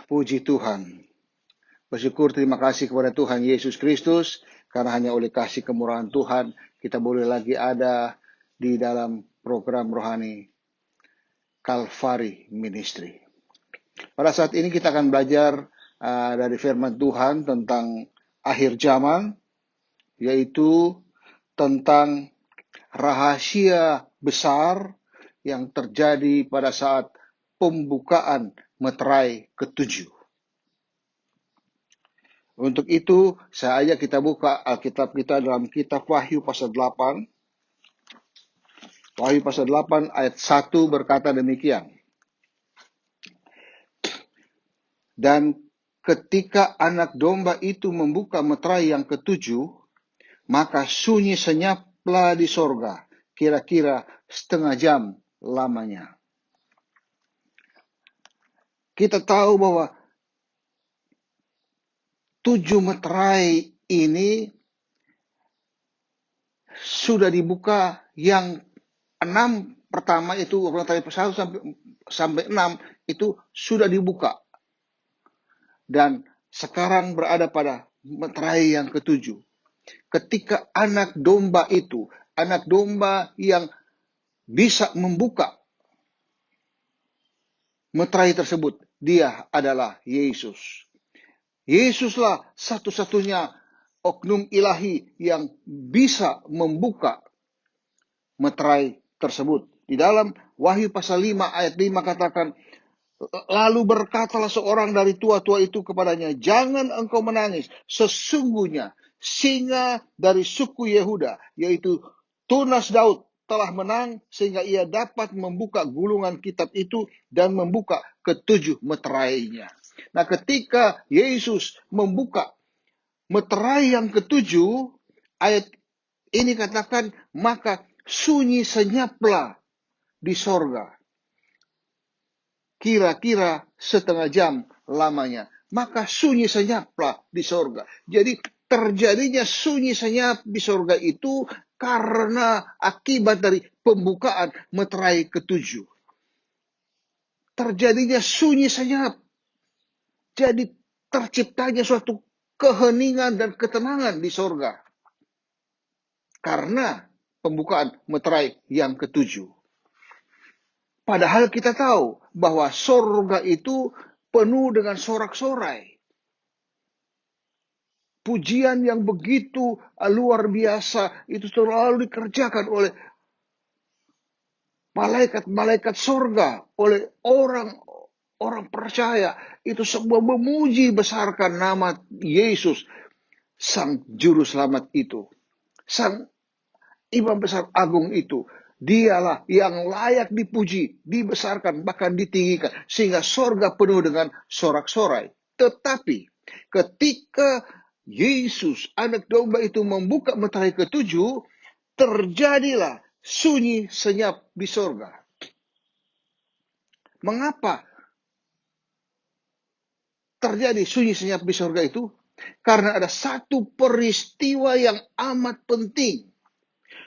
Puji Tuhan. Bersyukur terima kasih kepada Tuhan Yesus Kristus, karena hanya oleh kasih kemurahan Tuhan kita boleh lagi ada di dalam program rohani Calvary Ministry. Pada saat ini kita akan belajar dari firman Tuhan tentang akhir zaman, yaitu tentang rahasia besar yang terjadi pada saat pembukaan meterai ketujuh. Untuk itu, saya ajak kita buka Alkitab kita dalam kitab Wahyu pasal 8. Wahyu pasal 8 ayat 1 berkata demikian. Dan ketika anak domba itu membuka meterai yang ketujuh, maka sunyi senyaplah di sorga, kira-kira setengah jam lamanya. Kita tahu bahwa 7 meterai ini sudah dibuka, yang 6 pertama itu meterai 1 sampai 6 itu sudah dibuka. Dan sekarang berada pada meterai yang ketujuh. Ketika anak domba itu, anak domba yang bisa membuka meterai tersebut, dia adalah Yesus. Yesuslah satu-satunya oknum ilahi yang bisa membuka meterai tersebut. Di dalam Wahyu pasal 5 ayat 5 katakan, lalu berkatalah seorang dari tua-tua itu kepadanya, jangan engkau menangis, sesungguhnya singa dari suku Yehuda, yaitu tunas Daud, telah menang sehingga ia dapat membuka gulungan kitab itu dan membuka ketujuh meterainya. Nah, ketika Yesus membuka meterai yang ketujuh, ayat ini katakan, maka sunyi senyaplah di sorga, kira-kira setengah jam lamanya. Maka sunyi senyaplah di sorga. Jadi terjadinya sunyi senyap di sorga itu karena akibat dari pembukaan meterai ketujuh. Terjadinya sunyi senyap. Jadi terciptanya suatu keheningan dan ketenangan di sorga karena pembukaan meterai yang ketujuh. Padahal kita tahu bahwa sorga itu penuh dengan sorak-sorai. Pujian yang begitu luar biasa itu selalu dikerjakan oleh malaikat-malaikat sorga, oleh orang percaya. Itu semua memuji besarkan nama Yesus, Sang Juru Selamat itu. Sang Imam Besar Agung itu. Dialah yang layak dipuji, dibesarkan, bahkan ditinggikan. Sehingga sorga penuh dengan sorak-sorai. Tetapi ketika Yesus, anak domba itu membuka meterai ketujuh, terjadilah sunyi senyap di sorga. Mengapa terjadi sunyi senyap di sorga itu? Karena ada satu peristiwa yang amat penting.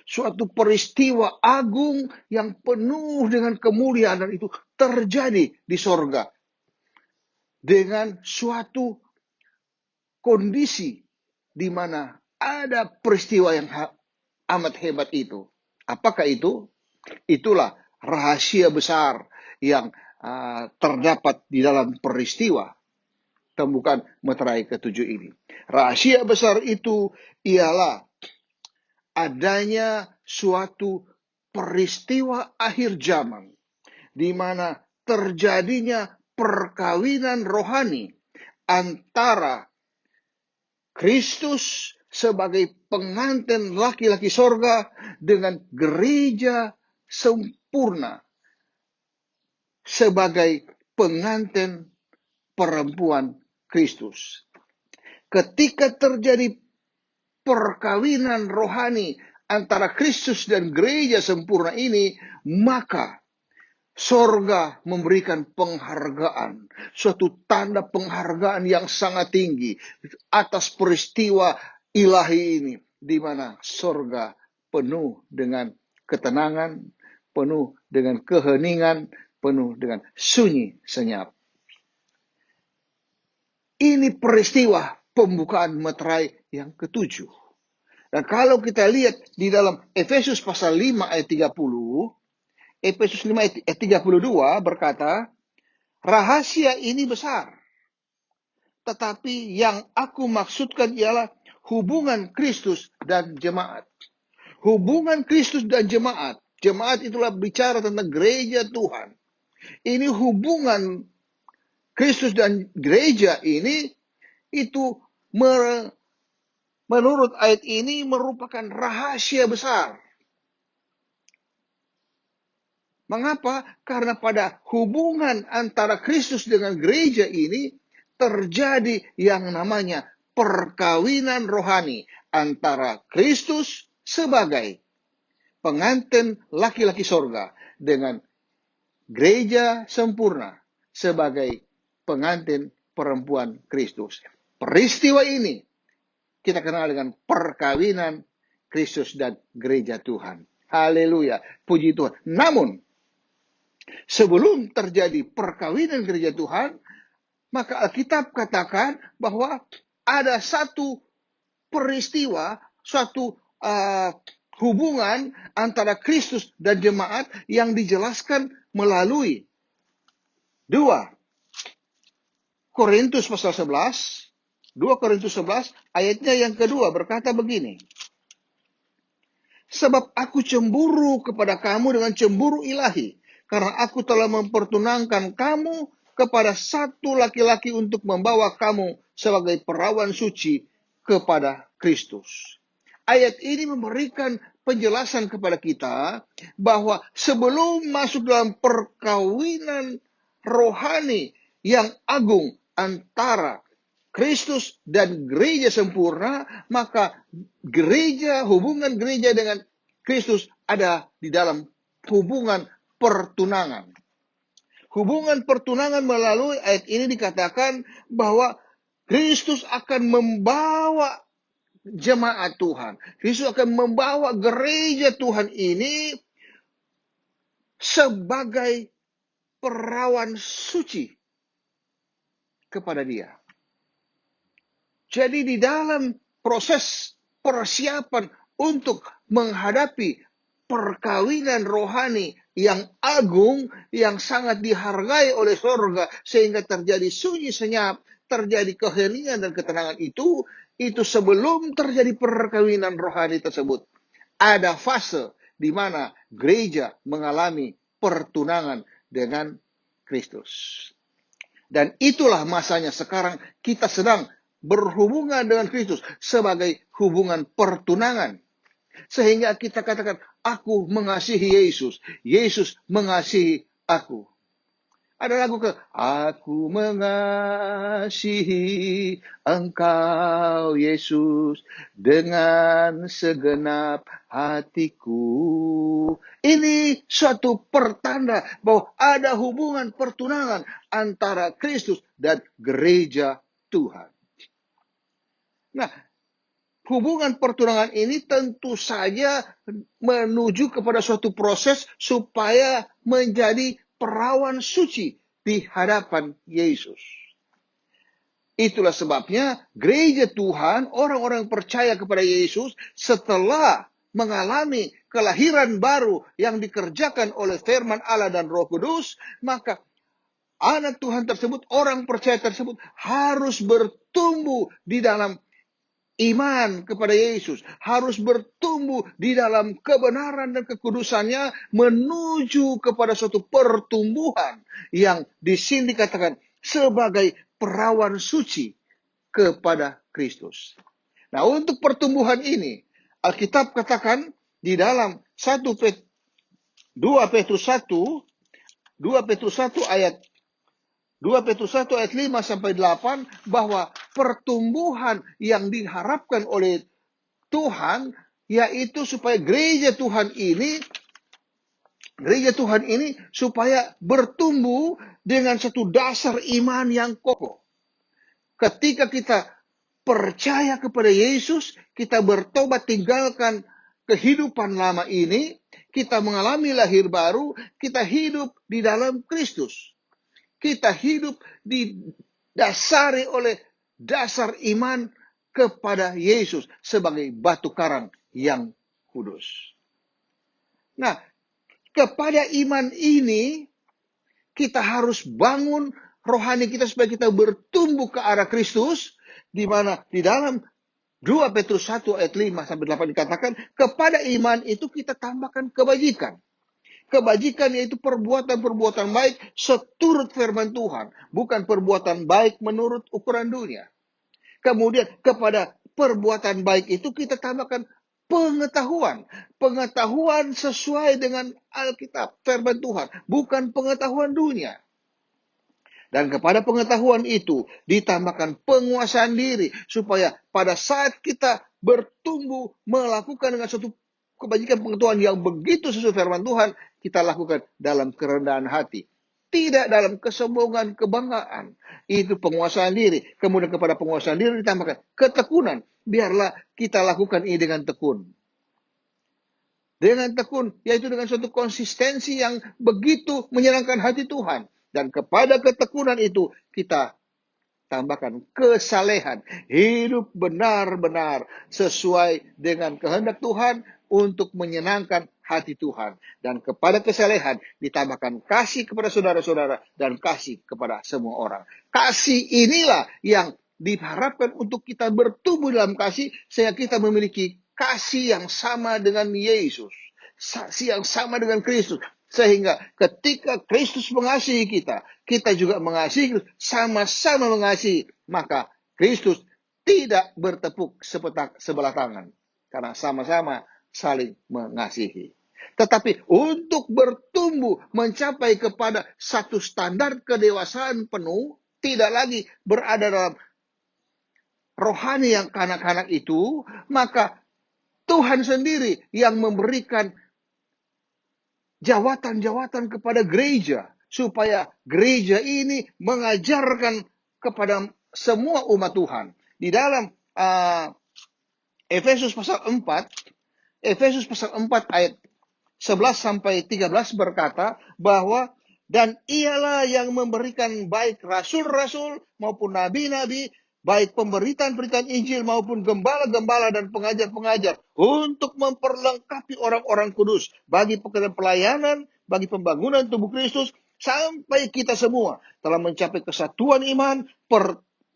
Suatu peristiwa agung yang penuh dengan kemuliaan itu terjadi di sorga. Dengan suatu kondisi di mana ada peristiwa yang amat hebat itu. Apakah itu? Itulah rahasia besar yang terdapat di dalam peristiwa pembukaan meterai ketujuh ini. Rahasia besar itu ialah adanya suatu peristiwa akhir zaman di mana terjadinya perkawinan rohani antara Kristus sebagai pengantin laki-laki sorga dengan gereja sempurna sebagai pengantin perempuan Kristus. Ketika terjadi perkawinan rohani antara Kristus dan gereja sempurna ini, maka sorga memberikan penghargaan, suatu tanda penghargaan yang sangat tinggi atas peristiwa ilahi ini, di mana sorga penuh dengan ketenangan, penuh dengan keheningan, penuh dengan sunyi senyap. Ini peristiwa pembukaan meterai yang ketujuh. Dan kalau kita lihat di dalam Efesus pasal 5 ayat 30, Efesus 5 ayat 32 berkata, rahasia ini besar, tetapi yang aku maksudkan ialah hubungan Kristus dan jemaat. Hubungan Kristus dan jemaat. Jemaat itulah bicara tentang gereja Tuhan. Ini hubungan Kristus dan gereja ini, itu menurut ayat ini merupakan rahasia besar. Mengapa? Karena pada hubungan antara Kristus dengan gereja ini terjadi yang namanya perkawinan rohani antara Kristus sebagai pengantin laki-laki sorga dengan gereja sempurna sebagai pengantin perempuan Kristus. Peristiwa ini kita kenal dengan perkawinan Kristus dan gereja Tuhan. Haleluya, puji Tuhan. Namun, sebelum terjadi perkawinan gereja Tuhan, maka Alkitab katakan bahwa ada satu peristiwa, suatu hubungan antara Kristus dan jemaat yang dijelaskan melalui 2 Korintus pasal 11. 2 Korintus 11 ayatnya yang kedua berkata begini. Sebab aku cemburu kepada kamu dengan cemburu ilahi, karena aku telah mempertunangkan kamu kepada satu laki-laki untuk membawa kamu sebagai perawan suci kepada Kristus. Ayat ini memberikan penjelasan kepada kita bahwa sebelum masuk dalam perkawinan rohani yang agung antara Kristus dan gereja sempurna, maka hubungan gereja dengan Kristus ada di dalam hubungan pertunangan. Hubungan pertunangan melalui ayat ini dikatakan bahwa Kristus akan membawa jemaat Tuhan. Kristus akan membawa gereja Tuhan ini sebagai perawan suci kepada Dia. Jadi di dalam proses persiapan untuk menghadapi perkawinan rohani yang agung, yang sangat dihargai oleh surga, sehingga terjadi sunyi senyap, terjadi keheningan dan ketenangan itu sebelum terjadi perkawinan rohani tersebut. Ada fase di mana gereja mengalami pertunangan dengan Kristus. Dan itulah masanya sekarang kita sedang berhubungan dengan Kristus sebagai hubungan pertunangan. Sehingga kita katakan, aku mengasihi Yesus, Yesus mengasihi aku. Ada lagu aku mengasihi Engkau Yesus dengan segenap hatiku. Ini suatu pertanda bahwa ada hubungan pertunangan antara Kristus dan gereja Tuhan. Nah, hubungan pertunangan ini tentu saja menuju kepada suatu proses supaya menjadi perawan suci di hadapan Yesus. Itulah sebabnya gereja Tuhan, orang-orang yang percaya kepada Yesus, setelah mengalami kelahiran baru yang dikerjakan oleh firman Allah dan Roh Kudus, maka anak Tuhan tersebut, orang percaya tersebut harus bertumbuh di dalam iman kepada Yesus, harus bertumbuh di dalam kebenaran dan kekudusannya menuju kepada suatu pertumbuhan yang di sini dikatakan sebagai perawan suci kepada Kristus. Nah, untuk pertumbuhan ini Alkitab katakan di dalam 2 Petrus 1 ayat 5 sampai 8 bahwa pertumbuhan yang diharapkan oleh Tuhan yaitu supaya gereja Tuhan ini supaya bertumbuh dengan satu dasar iman yang kokoh. Ketika kita percaya kepada Yesus, kita bertobat tinggalkan kehidupan lama ini, kita mengalami lahir baru, kita hidup di dalam Kristus. Kita hidup didasari oleh dasar iman kepada Yesus sebagai batu karang yang kudus. Nah, kepada iman ini kita harus bangun rohani kita supaya kita bertumbuh ke arah Kristus, di mana di dalam 2 Petrus 1 ayat 5 sampai 8 dikatakan, kepada iman itu kita tambahkan kebajikan. Kebajikan yaitu perbuatan-perbuatan baik seturut firman Tuhan, bukan perbuatan baik menurut ukuran dunia. Kemudian kepada perbuatan baik itu kita tambahkan pengetahuan. Pengetahuan sesuai dengan Alkitab, firman Tuhan, bukan pengetahuan dunia. Dan kepada pengetahuan itu ditambahkan penguasaan diri, supaya pada saat kita bertumbuh melakukan dengan suatu kebajikan pengetahuan yang begitu sesuai firman Tuhan, kita lakukan dalam kerendahan hati. Tidak dalam kesombongan, kebanggaan. Itu penguasaan diri. Kemudian kepada penguasaan diri ditambahkan ketekunan. Biarlah kita lakukan ini dengan tekun. Dengan tekun, yaitu dengan suatu konsistensi yang begitu menyenangkan hati Tuhan. Dan kepada ketekunan itu kita tambahkan kesalehan. Hidup benar-benar sesuai dengan kehendak Tuhan untuk menyenangkan hati Tuhan. Dan kepada kesalehan ditambahkan kasih kepada saudara-saudara dan kasih kepada semua orang. Kasih inilah yang diharapkan untuk kita bertumbuh dalam kasih, sehingga kita memiliki kasih yang sama dengan Yesus. Kasih yang sama dengan Kristus. Sehingga ketika Kristus mengasihi kita, kita juga mengasihi Kristus, sama-sama mengasihi. Maka Kristus tidak bertepuk sebelah tangan, karena sama-sama saling mengasihi. Tetapi untuk bertumbuh mencapai kepada satu standar kedewasaan penuh, tidak lagi berada dalam rohani yang kanak-kanak itu, maka Tuhan sendiri yang memberikan jawatan-jawatan kepada gereja, supaya gereja ini mengajarkan kepada semua umat Tuhan. Di dalam Efesus pasal 4 ayat 11 sampai 13 berkata bahwa dan ialah yang memberikan baik rasul-rasul maupun nabi-nabi, baik pemberitaan-pemberitaan Injil maupun gembala-gembala dan pengajar-pengajar, untuk memperlengkapi orang-orang kudus bagi pekerjaan pelayanan, bagi pembangunan tubuh Kristus, sampai kita semua telah mencapai kesatuan iman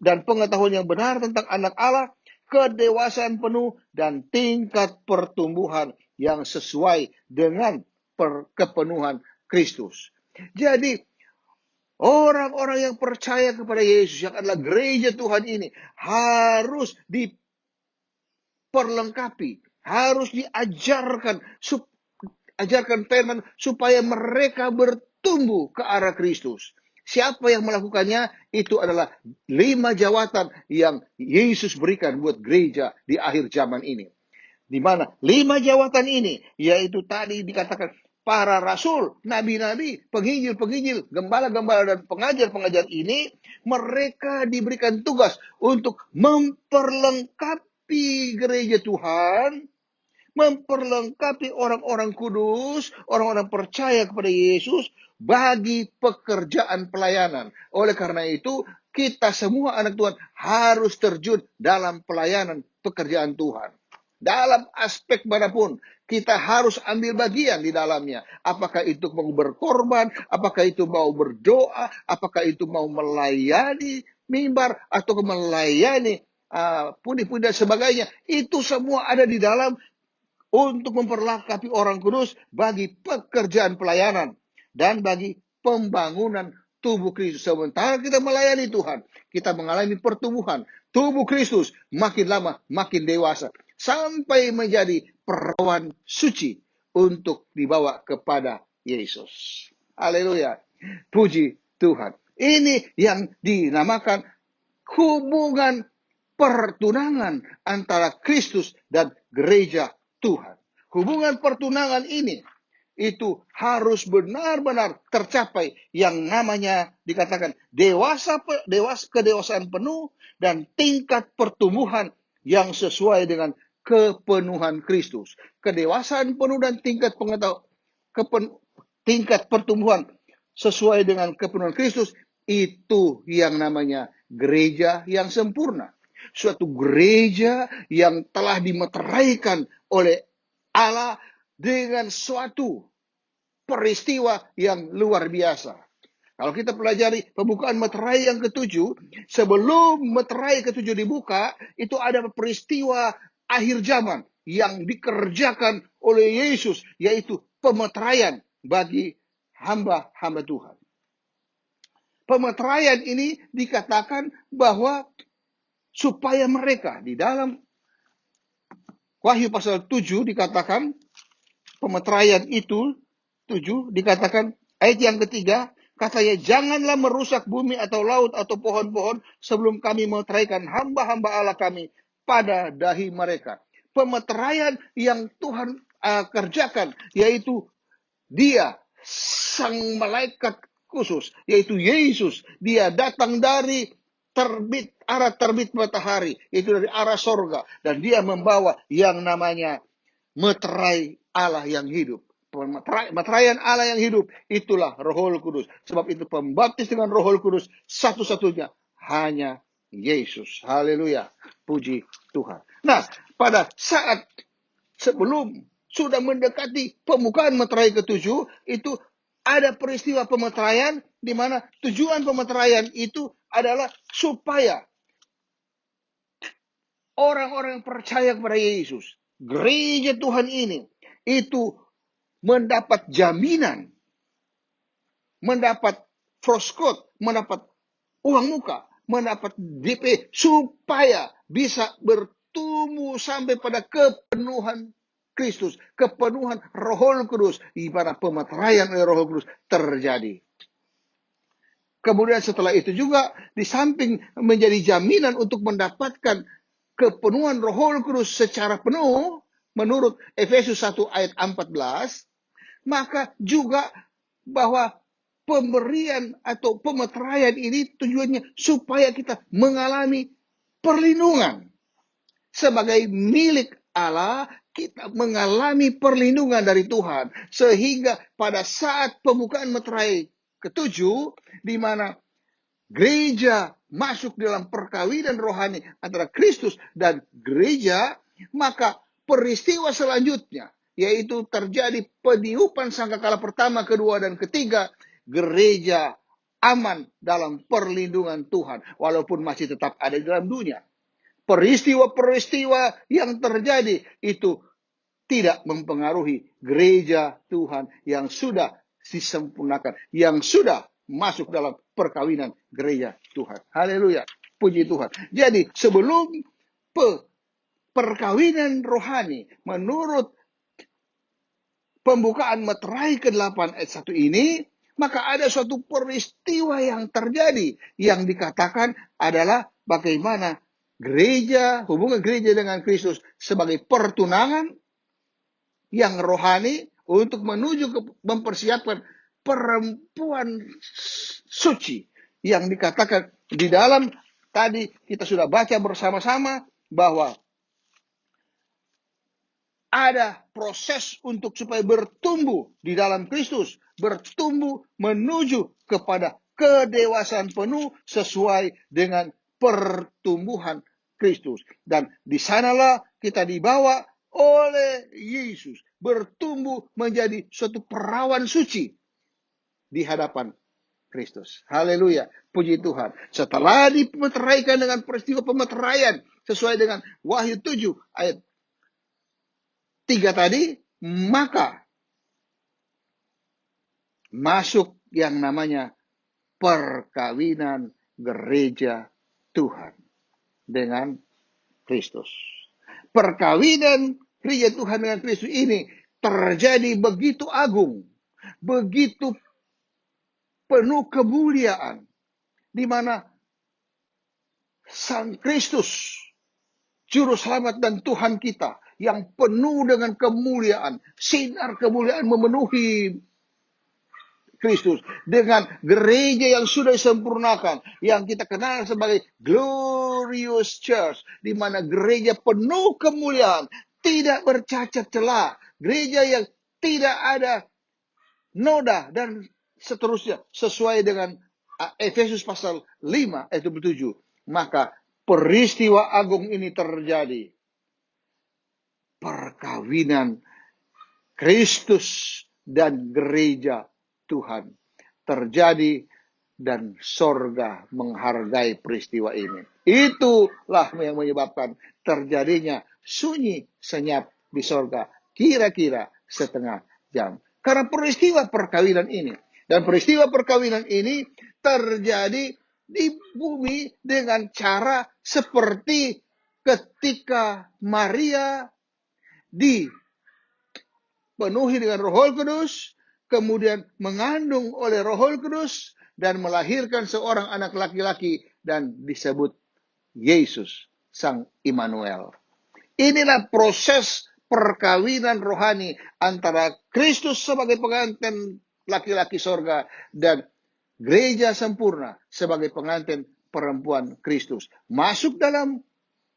dan pengetahuan yang benar tentang anak Allah, kedewasaan penuh dan tingkat pertumbuhan yang sesuai dengan kepenuhan Kristus. Jadi orang-orang yang percaya kepada Yesus, yang adalah gereja Tuhan ini, harus diperlengkapi, harus diajarkan firman supaya mereka bertumbuh ke arah Kristus. Siapa yang melakukannya? Itu adalah 5 jawatan yang Yesus berikan buat gereja di akhir zaman ini. Di mana 5 jawatan ini, yaitu tadi dikatakan para rasul, nabi-nabi, penginjil-penginjil, gembala-gembala, dan pengajar-pengajar ini, mereka diberikan tugas untuk memperlengkapi gereja Tuhan, memperlengkapi orang-orang kudus, orang-orang percaya kepada Yesus, bagi pekerjaan pelayanan. Oleh karena itu, kita semua anak Tuhan harus terjun dalam pelayanan pekerjaan Tuhan. Dalam aspek manapun, kita harus ambil bagian di dalamnya. Apakah itu mau berkorban, apakah itu mau berdoa, apakah itu mau melayani mimbar, atau melayani pundi-pundi dan sebagainya. Itu semua ada di dalam untuk memperlengkapi orang kudus bagi pekerjaan pelayanan dan bagi pembangunan tubuh Kristus. Sementara kita melayani Tuhan, kita mengalami pertumbuhan. Tubuh Kristus makin lama makin dewasa, sampai menjadi perawan suci untuk dibawa kepada Yesus. Haleluya. Puji Tuhan. Ini yang dinamakan hubungan pertunangan antara Kristus dan gereja Tuhan. Hubungan pertunangan ini itu harus benar-benar tercapai, yang namanya dikatakan kedewasaan penuh dan tingkat pertumbuhan yang sesuai dengan kepenuhan Kristus. Kedewasaan penuh dan tingkat pertumbuhan sesuai dengan kepenuhan Kristus, itu yang namanya gereja yang sempurna. Suatu gereja yang telah dimeteraikan oleh Allah dengan suatu peristiwa yang luar biasa. Kalau kita pelajari pembukaan meterai yang ketujuh, sebelum meterai ketujuh dibuka, itu ada peristiwa akhir zaman yang dikerjakan oleh Yesus, yaitu pemeteraian bagi hamba-hamba Tuhan. Pemeteraian ini dikatakan bahwa supaya mereka di dalam Wahyu pasal 7 dikatakan pemeteraian itu 7 dikatakan ayat yang ketiga, katanya janganlah merusak bumi atau laut atau pohon-pohon sebelum kami memeteraikan hamba-hamba Allah kami pada dahi mereka. Pemeteraian yang Tuhan kerjakan yaitu Dia sang malaikat khusus, yaitu Yesus. Dia datang dari arah terbit matahari, yaitu dari arah sorga, dan dia membawa yang namanya meterai Allah yang hidup. Meteraian Allah yang hidup, itulah Roh Kudus. Sebab itu pembaptis dengan Roh Kudus satu-satunya hanya Yesus. Haleluya. Puji Tuhan. Nah, pada saat sebelum sudah mendekati pembukaan meterai ketujuh, itu ada peristiwa pemeteraian di mana tujuan pemeteraian itu adalah supaya orang-orang yang percaya kepada Yesus, gereja Tuhan ini, itu mendapat jaminan, mendapat froskot, mendapat uang muka, mendapat DP, supaya bisa bertumbuh sampai pada kepenuhan Kristus, kepenuhan Roh Kudus, di mana pemeteraian oleh Roh Kudus terjadi. Kemudian setelah itu juga, di samping menjadi jaminan untuk mendapatkan kepenuhan Roh Kudus secara penuh, menurut Efesus 1 ayat 14, maka juga bahwa pemberian atau pemeteraian ini tujuannya supaya kita mengalami perlindungan. Sebagai milik Allah, kita mengalami perlindungan dari Tuhan. Sehingga pada saat pembukaan meterai ketujuh, di mana gereja masuk dalam perkawinan rohani antara Kristus dan gereja, maka peristiwa selanjutnya, yaitu terjadi peniupan sangkakala pertama, kedua, dan ketiga, gereja aman dalam perlindungan Tuhan, walaupun masih tetap ada di dalam dunia. Peristiwa-peristiwa yang terjadi itu tidak mempengaruhi gereja Tuhan yang sudah disempurnakan, yang sudah masuk dalam perkawinan gereja Tuhan. Haleluya. Puji Tuhan. Jadi sebelum perkawinan rohani, menurut pembukaan meterai ke-8 ayat 1 ini, maka ada suatu peristiwa yang terjadi yang dikatakan adalah bagaimana gereja, hubungan gereja dengan Kristus sebagai pertunangan yang rohani untuk menuju ke mempersiapkan perempuan suci yang dikatakan di dalam tadi kita sudah baca bersama-sama bahwa ada proses untuk supaya bertumbuh di dalam Kristus, bertumbuh menuju kepada kedewasaan penuh sesuai dengan pertumbuhan Kristus. Dan di sanalah kita dibawa oleh Yesus, bertumbuh menjadi suatu perawan suci di hadapan Kristus. Haleluya. Puji Tuhan. Setelah dimeteraikan dengan peristiwa pemeteraian sesuai dengan Wahyu 7 ayat 3 tadi, maka masuk yang namanya perkawinan gereja Tuhan dengan Kristus. Perkawinan gereja Tuhan dengan Kristus ini terjadi begitu agung, begitu penuh kemuliaan, di mana Sang Kristus, Juru Selamat dan Tuhan kita, yang penuh dengan kemuliaan, sinar kemuliaan memenuhi Kristus, dengan gereja yang sudah disempurnakan, yang kita kenal sebagai Glorious Church, di mana gereja penuh kemuliaan, tidak bercacat celah, gereja yang tidak ada noda dan seterusnya, sesuai dengan Efesus pasal 5 ayat 27. Maka peristiwa agung ini terjadi. Perkawinan Kristus dan gereja Tuhan terjadi dan sorga menghargai peristiwa ini. Itulah yang menyebabkan terjadinya sunyi senyap di sorga kira-kira setengah jam. Karena peristiwa perkawinan ini. Dan peristiwa perkawinan ini terjadi di bumi dengan cara seperti ketika Maria dipenuhi dengan Roh Kudus, kemudian mengandung oleh Roh Kudus, dan melahirkan seorang anak laki-laki dan disebut Yesus, Sang Immanuel. Inilah proses perkawinan rohani antara Kristus sebagai pengantin laki-laki sorga dan gereja sempurna sebagai pengantin perempuan Kristus. Masuk dalam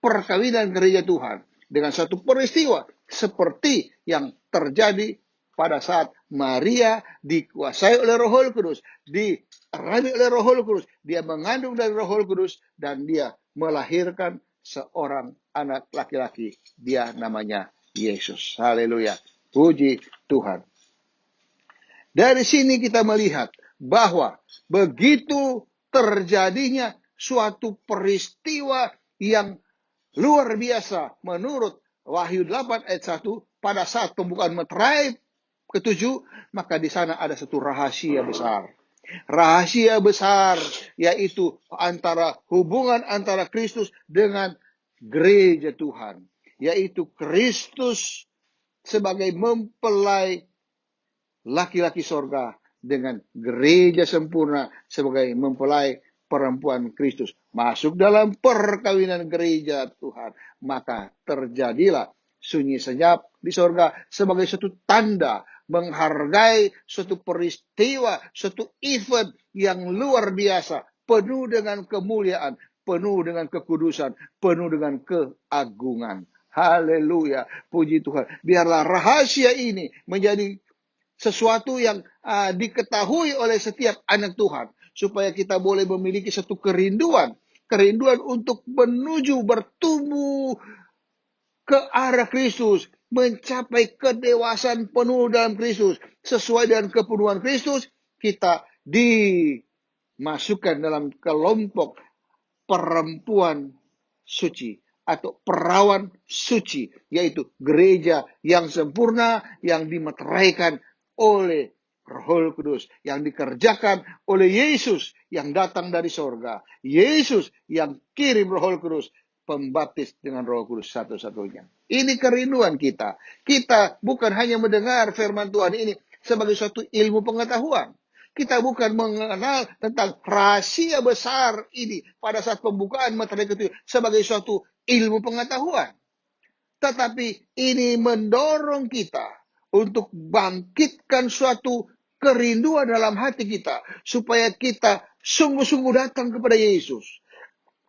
perkawinan gereja Tuhan dengan satu peristiwa seperti yang terjadi pada saat Maria dikuasai oleh Roh Kudus, dirabi oleh Roh Kudus, dia mengandung dari Roh Kudus, dan dia melahirkan seorang anak laki-laki. Dia namanya Yesus. Haleluya. Puji Tuhan. Dari sini kita melihat bahwa begitu terjadinya suatu peristiwa yang luar biasa menurut Wahyu 8 ayat 1 pada saat pembukaan meterai ke-7, maka di sana ada satu rahasia besar. Rahasia besar yaitu hubungan antara Kristus dengan gereja Tuhan, yaitu Kristus sebagai mempelai laki-laki sorga dengan gereja sempurna sebagai mempelai perempuan Kristus. Masuk dalam perkawinan gereja Tuhan, maka terjadilah sunyi senyap di sorga sebagai suatu tanda menghargai suatu peristiwa, suatu event yang luar biasa, penuh dengan kemuliaan, penuh dengan kekudusan, penuh dengan keagungan. Haleluya, puji Tuhan. Biarlah rahasia ini menjadi sesuatu yang diketahui oleh setiap anak Tuhan, supaya kita boleh memiliki satu kerinduan untuk menuju bertumbuh ke arah Kristus, mencapai kedewasaan penuh dalam Kristus. Sesuai dengan kepenuhan Kristus, kita dimasukkan dalam kelompok perempuan suci atau perawan suci, yaitu gereja yang sempurna, yang dimeteraikan oleh Roh Kudus, yang dikerjakan oleh Yesus yang datang dari sorga. Yesus yang kirim Roh Kudus, pembaptis dengan Roh Kudus satu-satunya. Ini kerinduan kita. Kita bukan hanya mendengar firman Tuhan ini sebagai suatu ilmu pengetahuan. Kita bukan mengenal tentang rahasia besar ini pada saat pembukaan meterai ke-7 sebagai suatu ilmu pengetahuan. Tetapi ini mendorong kita untuk bangkitkan suatu kerinduan dalam hati kita, supaya kita sungguh-sungguh datang kepada Yesus.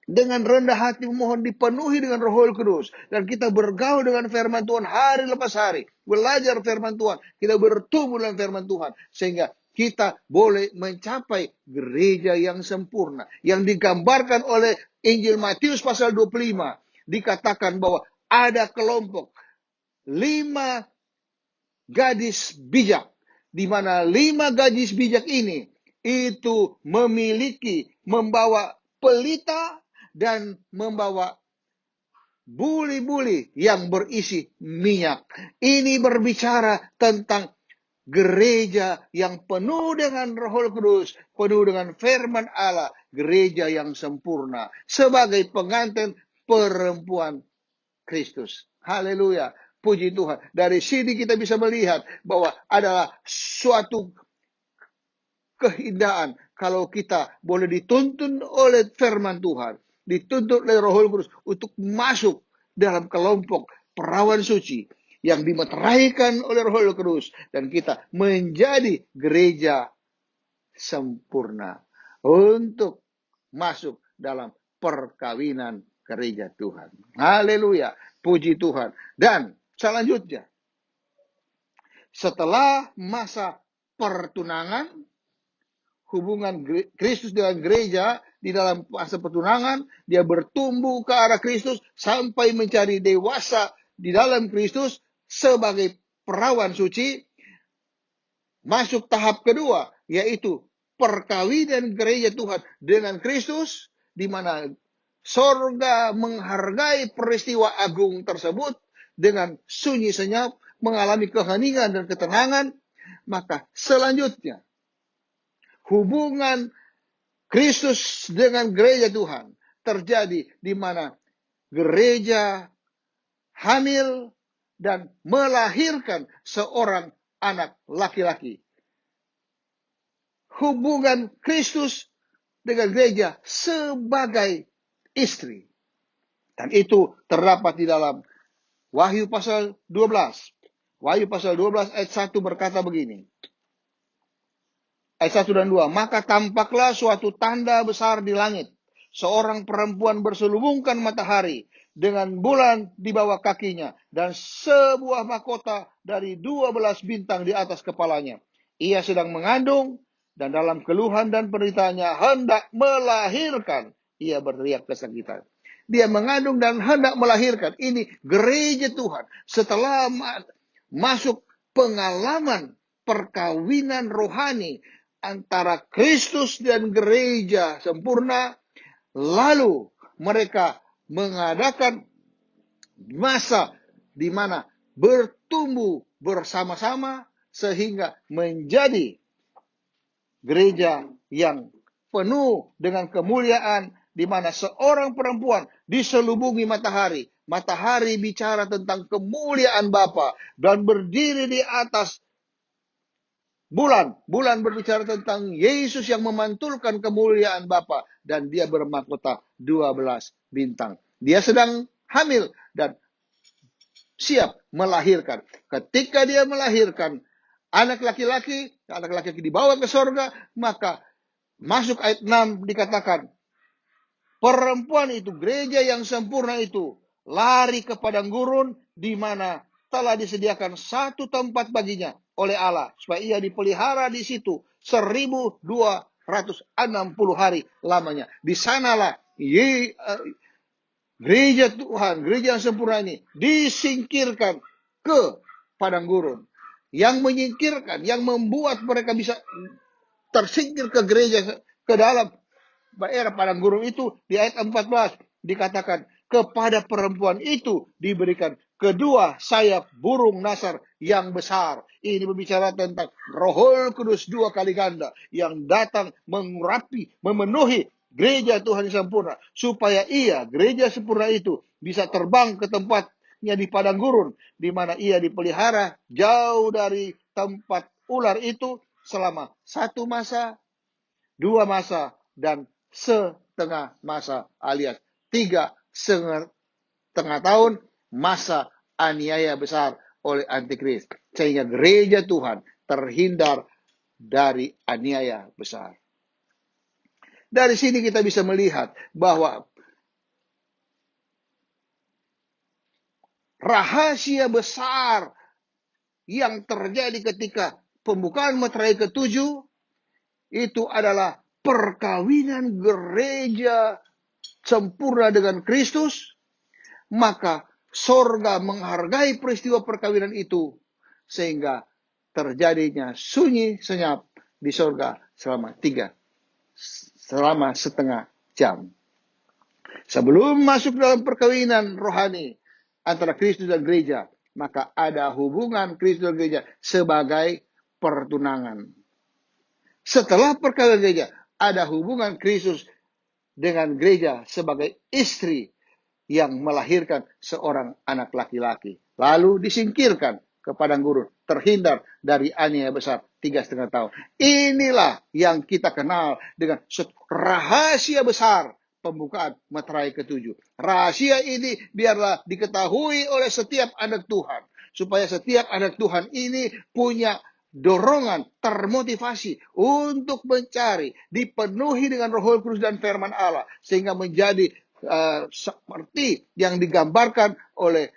Dengan rendah hati memohon dipenuhi dengan Roh Kudus. Dan kita bergaul dengan firman Tuhan hari lepas hari. Belajar firman Tuhan. Kita bertumbuh dalam firman Tuhan. Sehingga kita boleh mencapai gereja yang sempurna. Yang digambarkan oleh Injil Matius pasal 25. Dikatakan bahwa ada kelompok 5 gadis bijak. Di mana 5 gadis bijak ini itu membawa pelita dan membawa buli-buli yang berisi minyak. Ini berbicara tentang gereja yang penuh dengan Roh Kudus, penuh dengan firman Allah, gereja yang sempurna sebagai pengantin perempuan Kristus. Haleluya, puji Tuhan. Dari sini kita bisa melihat bahwa adalah suatu keindahan kalau kita boleh dituntun oleh firman Tuhan, dituntut oleh Roh Kudus untuk masuk dalam kelompok perawan suci yang dimeteraikan oleh Roh Kudus, dan kita menjadi gereja sempurna untuk masuk dalam perkawinan gereja Tuhan. Haleluya, puji Tuhan. Dan selanjutnya, setelah masa pertunangan, hubungan Kristus dengan gereja di dalam fase pertunangan, dia bertumbuh ke arah Kristus sampai menjadi dewasa di dalam Kristus sebagai perawan suci. Masuk tahap kedua, yaitu perkawinan gereja Tuhan dengan Kristus, di mana sorga menghargai peristiwa agung tersebut dengan sunyi senyap, mengalami keheningan dan ketenangan. Maka selanjutnya, hubungan Kristus dengan gereja Tuhan terjadi di mana gereja hamil dan melahirkan seorang anak laki-laki. Hubungan Kristus dengan gereja sebagai istri. Dan itu terdapat di dalam Wahyu pasal 12. Wahyu pasal 12 ayat 1 berkata begini. Ayat 1 dan 2. Maka tampaklah suatu tanda besar di langit. Seorang perempuan berselubungkan matahari dengan bulan di bawah kakinya. Dan sebuah mahkota dari 12 bintang di atas kepalanya. Ia sedang mengandung dan dalam keluhan dan penderitaannya hendak melahirkan. Ia berteriak kesakitan. Dia mengandung dan hendak melahirkan. Ini gereja Tuhan. Setelah masuk pengalaman perkawinan rohani antara Kristus dan gereja sempurna, lalu mereka mengadakan masa di mana bertumbuh bersama-sama sehingga menjadi gereja yang penuh dengan kemuliaan, di mana seorang perempuan diselubungi matahari. Matahari bicara tentang kemuliaan Bapa dan berdiri di atas bulan. Bulan berbicara tentang Yesus yang memantulkan kemuliaan Bapa dan dia bermahkota 12 bintang. Dia sedang hamil dan siap melahirkan. Ketika dia melahirkan anak laki-laki dibawa ke sorga, maka masuk ayat 6 dikatakan, perempuan itu, gereja yang sempurna itu, lari ke padang gurun di mana telah disediakan satu tempat baginya oleh Allah, supaya ia dipelihara di situ 1260 hari lamanya. Di sanalah gereja Tuhan, gereja yang sempurna ini disingkirkan ke padang gurun. Yang menyingkirkan, yang membuat mereka bisa tersingkir ke gereja, ke dalam daerah padang gurun itu, di ayat 14 dikatakan, kepada perempuan itu diberikan kedua sayap burung nasar yang besar. Ini berbicara tentang Roh Kudus 2 kali ganda yang datang mengurapi, memenuhi gereja Tuhan yang sempurna, supaya ia, gereja sempurna itu, bisa terbang ke tempatnya di padang gurun, di mana ia dipelihara jauh dari tempat ular itu selama 1 masa, 2 masa, dan setengah masa, alias 3,5 tahun masa aniaya besar oleh antikris, sehingga gereja Tuhan terhindar dari aniaya besar. Dari sini kita bisa melihat bahwa rahasia besar yang terjadi ketika pembukaan meterai ke-7 itu adalah perkawinan gereja sempurna dengan Kristus. Maka sorga menghargai peristiwa perkawinan itu sehingga terjadinya sunyi senyap di sorga selama setengah jam. Sebelum masuk dalam perkawinan rohani antara Kristus dan gereja, maka ada hubungan Kristus dan gereja sebagai pertunangan. Setelah perkawinan gereja, ada hubungan Kristus dengan gereja sebagai istri yang melahirkan seorang anak laki-laki. Lalu disingkirkan ke padang gurun, terhindar dari aniaya besar 3,5 tahun. Inilah yang kita kenal dengan rahasia besar pembukaan meterai ke-7. Rahasia ini biarlah diketahui oleh setiap anak Tuhan, supaya setiap anak Tuhan ini punya dorongan, termotivasi untuk mencari, dipenuhi dengan Roh Kudus dan firman Allah, sehingga menjadi seperti yang digambarkan oleh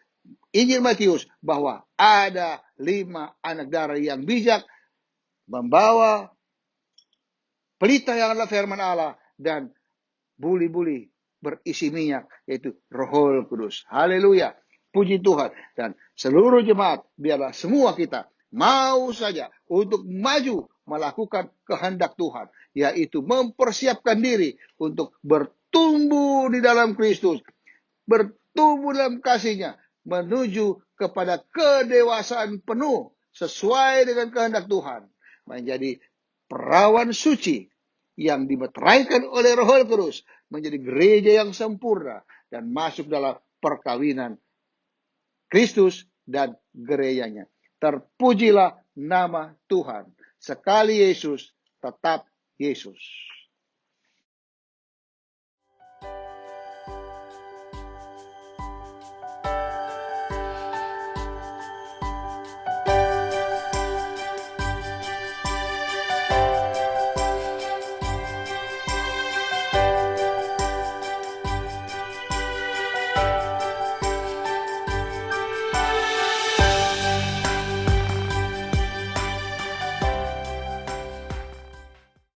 Injil Matius, bahwa ada 5 anak darah yang bijak membawa pelita yang adalah firman Allah, dan buli-buli berisi minyak, yaitu Roh Kudus. Haleluya. Puji Tuhan. Dan seluruh jemaat, biarlah semua kita mau saja untuk maju melakukan kehendak Tuhan, yaitu mempersiapkan diri untuk bertumbuh di dalam Kristus, bertumbuh dalam kasih-Nya, menuju kepada kedewasaan penuh sesuai dengan kehendak Tuhan, menjadi perawan suci yang dimeteraikan oleh Roh Kudus, menjadi gereja yang sempurna dan masuk dalam perkawinan Kristus dan gerejanya. Terpujilah nama Tuhan. Sekali Yesus, tetap Yesus.